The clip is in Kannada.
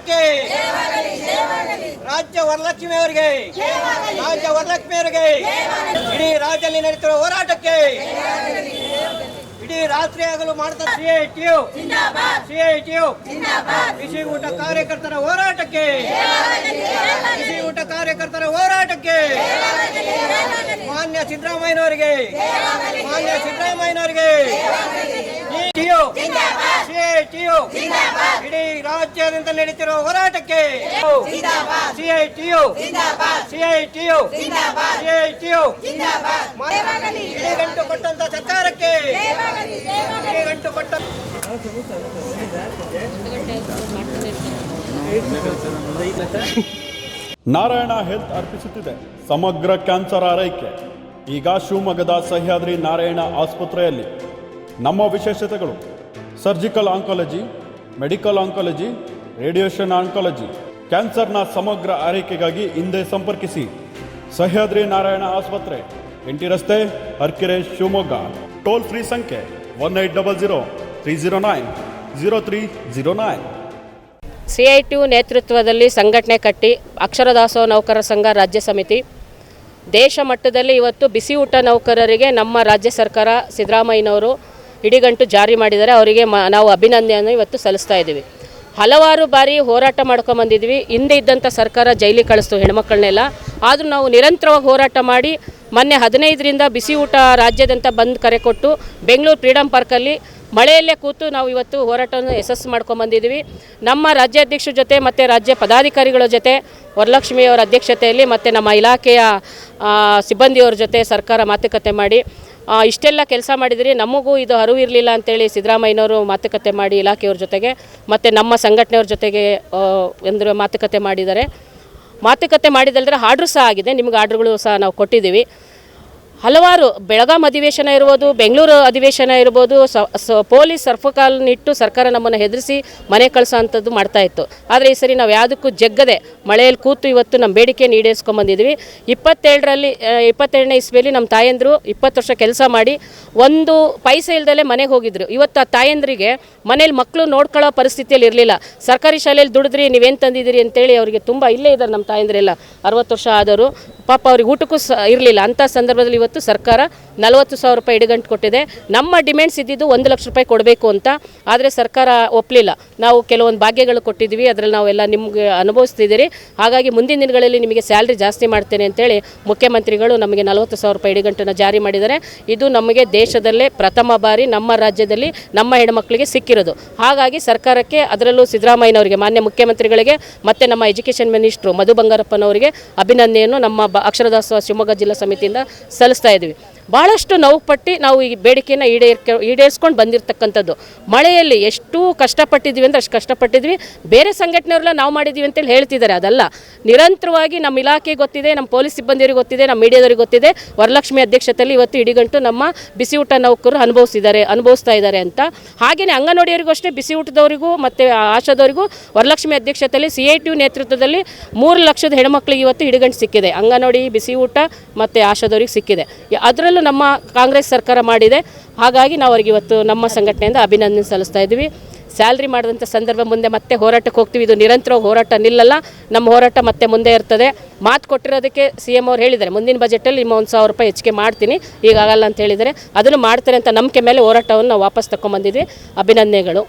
ಹೋರಾಟಕ್ಕೆ ರಾಜ್ಯ ವರಲಕ್ಷ್ಮಿ ಅವರಿಗೆ ಇಡೀ ರಾಜ್ಯದಲ್ಲಿ ನಡೆಯುತ್ತಿರುವ ಹೋರಾಟಕ್ಕೆ ಇಡೀ ರಾತ್ರಿ ಆಗಲು ಮಾಡ್ತಾ ಸಿಐಟಿಯು ಬಿಸಿ ಊಟ ಕಾರ್ಯಕರ್ತರ ಹೋರಾಟಕ್ಕೆ ಮಾನ್ಯ ಸಿದ್ದರಾಮಯ್ಯನವರಿಗೆ ಇಡೀ ರಾಜ್ಯಾದ್ಯಂತ ನಡೀತಿರುವ ಹೋರಾಟಕ್ಕೆ ಸಿಐಟಿಯು ಗಂಟು ಕೊಟ್ಟಂತ ಸರ್ಕಾರಕ್ಕೆ ಗಂಟು ಕೊಟ್ಟ ನಾರಾಯಣ ಹೆಲ್ತ್ ಅರ್ಪಿಸುತ್ತಿದೆ ಸಮಗ್ರ ಕ್ಯಾನ್ಸರ್ ಆರೈಕೆ. ಈಗ ಶಿವಮೊಗ್ಗದ ಸಹ್ಯಾದ್ರಿ ನಾರಾಯಣ ಆಸ್ಪತ್ರೆಯಲ್ಲಿ ನಮ್ಮ ವಿಶೇಷತೆಗಳು: surgical oncology, medical oncology, radiation oncology. ಕ್ಯಾನ್ಸರ್ನ ಸಮಗ್ರ ಆರೈಕೆಗಾಗಿ ಹಿಂದೆ ಸಂಪರ್ಕಿಸಿ ಸಹ್ಯಾದ್ರಿ ನಾರಾಯಣ ಆಸ್ಪತ್ರೆ, ಎಂಟಿ ರಸ್ತೆ, ಅರ್ಕೆರೆ, ಶಿವಮೊಗ್ಗ. ಟೋಲ್ ಫ್ರೀ ಸಂಖ್ಯೆ 1800-309-0309. ಸಿಐಟಿಯು ನೇತೃತ್ವದಲ್ಲಿ ಸಂಘಟನೆ ಕಟ್ಟಿ ಅಕ್ಷರ ದಾಸೋಹ ನೌಕರರ ಸಂಘ ರಾಜ್ಯ ಸಮಿತಿ ದೇಶ ಮಟ್ಟದಲ್ಲಿ ಇವತ್ತು ಬಿಸಿ ಊಟ ನೌಕರರಿಗೆ ನಮ್ಮ ರಾಜ್ಯ ಸರ್ಕಾರ ಸಿದ್ದರಾಮಯ್ಯನವರು ಇಡಿಗಂಟು ಜಾರಿ ಮಾಡಿದ್ದಾರೆ. ಅವರಿಗೆ ನಾವು ಅಭಿನಂದನೆಯನ್ನು ಇವತ್ತು ಸಲ್ಲಿಸ್ತಾ ಇದ್ದೀವಿ. ಹಲವಾರು ಬಾರಿ ಹೋರಾಟ ಮಾಡ್ಕೊಂಬಂದಿದ್ವಿ. ಹಿಂದೆ ಇದ್ದಂಥ ಸರ್ಕಾರ ಜೈಲಿಗೆ ಕಳಿಸ್ತು ಹೆಣ್ಮಕ್ಳನ್ನೆಲ್ಲ. ಆದರೂ ನಾವು ನಿರಂತರವಾಗಿ ಹೋರಾಟ ಮಾಡಿ ಮೊನ್ನೆ 15ರಿಂದ ಬಿಸಿ ಊಟ ರಾಜ್ಯದಂತ ಬಂದ್ ಕರೆ ಕೊಟ್ಟು ಬೆಂಗಳೂರು ಫ್ರೀಡಮ್ ಪಾರ್ಕಲ್ಲಿ ಮಳೆಯಲ್ಲೇ ಕೂತು ನಾವು ಇವತ್ತು ಹೋರಾಟವನ್ನು ಯಶಸ್ಸು ಮಾಡ್ಕೊಂಬಂದಿದ್ದೀವಿ. ನಮ್ಮ ರಾಜ್ಯಾಧ್ಯಕ್ಷರ ಜೊತೆ ಮತ್ತು ರಾಜ್ಯ ಪದಾಧಿಕಾರಿಗಳ ಜೊತೆ ವರಲಕ್ಷ್ಮಿಯವರ ಅಧ್ಯಕ್ಷತೆಯಲ್ಲಿ ಮತ್ತು ನಮ್ಮ ಇಲಾಖೆಯ ಸಿಬ್ಬಂದಿಯವರ ಜೊತೆ ಸರ್ಕಾರ ಮಾತುಕತೆ ಮಾಡಿ ಇಷ್ಟೆಲ್ಲ ಕೆಲಸ ಮಾಡಿದ್ರಿ. ನಮಗೂ ಇದು ಅರಿವು ಇರಲಿಲ್ಲ ಅಂತೇಳಿ ಸಿದ್ದರಾಮಯ್ಯನವರು ಮಾತುಕತೆ ಮಾಡಿ ಇಲಾಖೆಯವ್ರ ಜೊತೆಗೆ ಮತ್ತು ನಮ್ಮ ಸಂಘಟನೆಯವ್ರ ಜೊತೆಗೆ ಅಂದರೆ ಮಾತುಕತೆ ಮಾಡಿದ್ದಾರೆ. ಮಾತುಕತೆ ಮಾಡಿದಲ್ದ್ರೆ ಆರ್ಡ್ರು ಸಹ ಆಗಿದೆ. ನಿಮ್ಗೆ ಆರ್ಡ್ರುಗಳು ಸಹ ನಾವು ಕೊಟ್ಟಿದ್ದೀವಿ. ಹಲವಾರು ಬೆಳಗಾಂ ಅಧಿವೇಶನ ಇರ್ಬೋದು, ಬೆಂಗಳೂರು ಅಧಿವೇಶನ ಇರ್ಬೋದು, ಪೊಲೀಸ್ ಸರ್ಫಕಾಲನಿಟ್ಟು ಸರ್ಕಾರ ನಮ್ಮನ್ನು ಹೆದರಿಸಿ ಮನೆ ಕಳಿಸೋ ಅಂಥದ್ದು ಮಾಡ್ತಾಯಿತ್ತು. ಆದರೆ ಈ ಸರಿ ನಾವು ಯಾವುದಕ್ಕೂ ಜಗ್ಗದೆ ಮಳೆಯಲ್ಲಿ ಕೂತು ಇವತ್ತು ನಮ್ಮ ಬೇಡಿಕೆಯನ್ನು ಈಡೇರಿಸ್ಕೊಂಬಂದಿದ್ವಿ. 22ನೇ ಇಸ್ವಿಯಲ್ಲಿ ನಮ್ಮ ತಾಯಂದರು 20 ವರ್ಷ ಕೆಲಸ ಮಾಡಿ ಒಂದು ಪೈಸೆ ಇಲ್ದಲೇ ಮನೆಗೆ ಹೋಗಿದ್ರು. ಇವತ್ತು ಆ ತಾಯಂದ್ರಿಗೆ ಮನೇಲಿ ಮಕ್ಕಳು ನೋಡ್ಕೊಳ್ಳೋ ಪರಿಸ್ಥಿತಿಯಲ್ಲಿ ಇರಲಿಲ್ಲ. ಸರ್ಕಾರಿ ಶಾಲೆಯಲ್ಲಿ ದುಡಿದ್ರಿ, ನೀವೇನು ತಂದಿದ್ದೀರಿ ಅಂತೇಳಿ ಅವರಿಗೆ ತುಂಬ ಇಲ್ಲೇ ಇದ್ದಾರೆ ನಮ್ಮ ತಾಯಂದ್ರೆಲ್ಲ 60 ವರ್ಷ ಆದರೂ ಪಾಪ ಅವ್ರಿಗೆ ಊಟಕ್ಕೂ ಇರಲಿಲ್ಲ. ಅಂಥ ಸಂದರ್ಭದಲ್ಲಿ ಇವತ್ತು ಸರ್ಕಾರ 40,000 ರೂಪಾಯಿ ಇಡಿಗಂಟು ಕೊಟ್ಟಿದೆ. ನಮ್ಮ ಡಿಮ್ಯಾಂಡ್ಸ್ ಇದ್ದಿದ್ದು 1 ಲಕ್ಷ ರೂಪಾಯಿ ಕೊಡಬೇಕು ಅಂತ. ಆದರೆ ಸರ್ಕಾರ ಒಪ್ಪಲಿಲ್ಲ. ನಾವು ಕೆಲವೊಂದು ಭಾಗ್ಯಗಳು ಕೊಟ್ಟಿದ್ವಿ, ಅದರಲ್ಲಿ ನಾವೆಲ್ಲ ನಿಮಗೆ ಅನುಭವಿಸ್ತಿದ್ದೀರಿ. ಹಾಗಾಗಿ ಮುಂದಿನ ದಿನಗಳಲ್ಲಿ ನಿಮಗೆ ಸ್ಯಾಲ್ರಿ ಜಾಸ್ತಿ ಮಾಡ್ತೇನೆ ಅಂತೇಳಿ ಮುಖ್ಯಮಂತ್ರಿಗಳು ನಮಗೆ 40,000 ರೂಪಾಯಿ ಇಡಿಗಂಟನ್ನು ಜಾರಿ ಮಾಡಿದ್ದಾರೆ. ಇದು ನಮಗೆ ದೇಶದಲ್ಲೇ ಪ್ರಥಮ ಬಾರಿ ನಮ್ಮ ರಾಜ್ಯದಲ್ಲಿ ನಮ್ಮ ಹೆಣ್ಮಕ್ಳಿಗೆ ಸಿಕ್ಕಿರೋದು. ಹಾಗಾಗಿ ಸರ್ಕಾರಕ್ಕೆ, ಅದರಲ್ಲೂ ಸಿದ್ದರಾಮಯ್ಯನವರಿಗೆ, ಮಾನ್ಯ ಮುಖ್ಯಮಂತ್ರಿಗಳಿಗೆ ಮತ್ತು ನಮ್ಮ ಎಜುಕೇಷನ್ ಮಿನಿಸ್ಟ್ರು ಮಧು ಬಂಗಾರಪ್ಪನವರಿಗೆ ಅಭಿನಂದನೆಯನ್ನು ನಮ್ಮ ಅಕ್ಷರ ದಾಸೋಹ ಶಿವಮೊಗ್ಗ ಜಿಲ್ಲಾ ಸಮಿತಿಯಿಂದ ಸಲ್ಲಿಸ್ತಾ ಇದ್ದೀವಿ. ಭಾಳಷ್ಟು ನೋವು ಪಟ್ಟು ನಾವು ಈ ಬೇಡಿಕೆಯನ್ನು ಈಡೇರಿಸ್ಕೊಂಡು ಬಂದಿರತಕ್ಕಂಥದ್ದು. ಮಳೆಯಲ್ಲಿ ಎಷ್ಟು ಕಷ್ಟಪಟ್ಟಿದ್ವಿ ಅಂದರೆ ಅಷ್ಟು ಕಷ್ಟಪಟ್ಟಿದ್ವಿ. ಬೇರೆ ಸಂಘಟನೆಯವರೆಲ್ಲ ನಾವು ಮಾಡಿದ್ದೀವಿ ಅಂತೇಳಿ ಹೇಳ್ತಿದ್ದಾರೆ. ಅದಲ್ಲ, ನಿರಂತರವಾಗಿ ನಮ್ಮ ಇಲಾಖೆಗೆ ಗೊತ್ತಿದೆ, ನಮ್ಮ ಪೊಲೀಸ್ ಸಿಬ್ಬಂದಿಯವರಿಗೆ ಗೊತ್ತಿದೆ, ನಮ್ಮ ಮೀಡಿಯಾದವ್ರಿಗೆ ಗೊತ್ತಿದೆ. ವರಲಕ್ಷ್ಮಿ ಅಧ್ಯಕ್ಷತೆಯಲ್ಲಿ ಇವತ್ತು ಇಡಿಗಂಟು ನಮ್ಮ ಬಿಸಿ ಊಟ ನೌಕರರು ಅನುಭವಿಸ್ತಾ ಇದ್ದಾರೆ ಅಂತ. ಹಾಗೆಯೇ ಅಂಗನವಾಡಿಯವರಿಗೂ ಅಷ್ಟೇ, ಬಿಸಿ ಊಟದವರಿಗೂ ಮತ್ತು ಆಶಾದವರಿಗೂ ವರಲಕ್ಷ್ಮಿ ಅಧ್ಯಕ್ಷತೆಯಲ್ಲಿ ಸಿಐಟಿಯು ನೇತೃತ್ವದಲ್ಲಿ 3 ಲಕ್ಷದ ಹೆಣ್ಮಕ್ಳಿಗೆ ಇವತ್ತು ಇಡಿಗಂಟು ಸಿಕ್ಕಿದೆ. ಅಂಗನವಾಡಿ, ಬಿಸಿ ಊಟ ಮತ್ತು ಆಶಾದವರಿಗೆ ಸಿಕ್ಕಿದೆ. ಅದರಲ್ಲೂ ನಮ್ಮ ಕಾಂಗ್ರೆಸ್ ಸರ್ಕಾರ ಮಾಡಿದೆ. ಹಾಗಾಗಿ ನಾವು ಅವರಿಗೆ ಇವತ್ತು ನಮ್ಮ ಸಂಘಟನೆಯಿಂದ ಅಭಿನಂದನೆ ಸಲ್ಲಿಸ್ತಾ ಇದ್ದೀವಿ. ಸ್ಯಾಲ್ರಿ ಮಾಡಿದಂಥ ಸಂದರ್ಭ ಮುಂದೆ ಮತ್ತೆ ಹೋರಾಟಕ್ಕೆ ಹೋಗ್ತೀವಿ. ಇದು ನಿರಂತರ ಹೋರಾಟ ನಿಲ್ಲಲ್ಲ. ನಮ್ಮ ಹೋರಾಟ ಮತ್ತೆ ಮುಂದೆ ಇರ್ತದೆ. ಮಾತು ಕೊಟ್ಟಿರೋದಕ್ಕೆ CM ಅವ್ರು ಹೇಳಿದ್ದಾರೆ, ಮುಂದಿನ ಬಜೆಟಲ್ಲಿ ನಿಮ್ಮ 1,000 ರೂಪಾಯಿ ಹೆಚ್ಚಿಗೆ ಮಾಡ್ತೀನಿ, ಈಗಾಗಲ್ಲ ಅಂತ ಹೇಳಿದರೆ. ಅದನ್ನು ಮಾಡ್ತಾರೆ ಅಂತ ನಂಬಿಕೆ ಮೇಲೆ ಹೋರಾಟವನ್ನು ನಾವು ವಾಪಸ್ ತಗೊಂಡ್ಬಂದಿದ್ವಿ. ಅಭಿನಂದನೆಗಳು.